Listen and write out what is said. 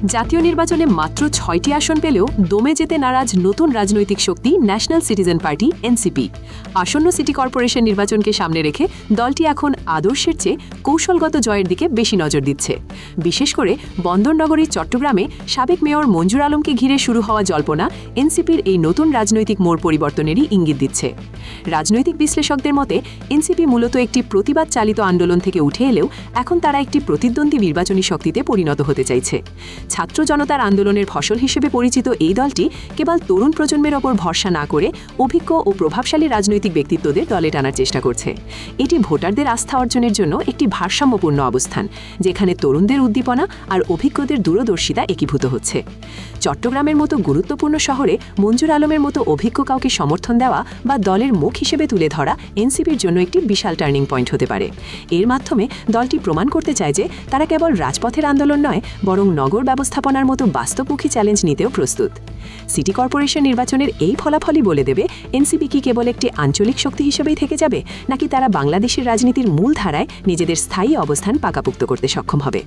জাতীয় নির্বাচনে মাত্র 6টি আসন পেলেও দমে যেতে নারাজ নতুন রাজনৈতিক শক্তি ন্যাশনাল সিটিজেন পার্টি এনসিপি। আসন্ন সিটি কর্পোরেশন নির্বাচনকে সামনে রেখে দলটি এখন আদর্শের চেয়ে কৌশলগত জয়ের দিকে বেশি নজর দিচ্ছে। বিশেষ করে বন্দরনগরী চট্টগ্রামে সাবেক মেয়র মঞ্জুর আলমকে ঘিরে শুরু হওয়া জল্পনা এনসিপির এই নতুন রাজনৈতিক মোড় পরিবর্তনেরই ইঙ্গিত দিচ্ছে। রাজনৈতিক বিশ্লেষকদের মতে এনসিপি মূলত একটি প্রতিবাদ চালিত আন্দোলন থেকে উঠে এলেও এখন তারা একটি প্রতিদ্বন্দ্বী নির্বাচনী শক্তিতে পরিণত হতে চাইছে। ছাত্র জনতার আন্দোলনের ফসল হিসেবে পরিচিত এই দলটি কেবল তরুণ প্রজন্মের ওপর ভরসা না করে অভিজ্ঞ ও প্রভাবশালী রাজনৈতিক ব্যক্তিত্বদের দলে টানার চেষ্টা করছে। এটি ভোটারদের আস্থা অর্জনের জন্য একটি ভারসাম্যপূর্ণ অবস্থান, যেখানে তরুণদের উদ্দীপনা আর অভিজ্ঞদের দূরদর্শিতা একীভূত হচ্ছে। চট্টগ্রামের মতো গুরুত্বপূর্ণ শহরে মঞ্জুর আলমের মতো অভিজ্ঞ কাউকে সমর্থন দেওয়া বা দলের মুখ হিসেবে তুলে ধরা এনসিপির জন্য একটি বিশাল টার্নিং পয়েন্ট হতে পারে। এর মাধ্যমে দলটি প্রমাণ করতে চায় যে তারা কেবল রাজপথের আন্দোলন নয়, বরং নগর ব্যবস্থাপনার মতো বাস্তবমুখী চ্যালেঞ্জ নিতেও প্রস্তুত। সিটি কর্পোরেশন নির্বাচনের এই ফলাফলই বলে দেবে এনসিপি কি কেবল একটি আঞ্চলিক শক্তি হিসেবেই থেকে যাবে, নাকি তারা বাংলাদেশের রাজনীতির মূল ধারায় নিজেদের স্থায়ী অবস্থান পাকাপোক্ত করতে সক্ষম হবে।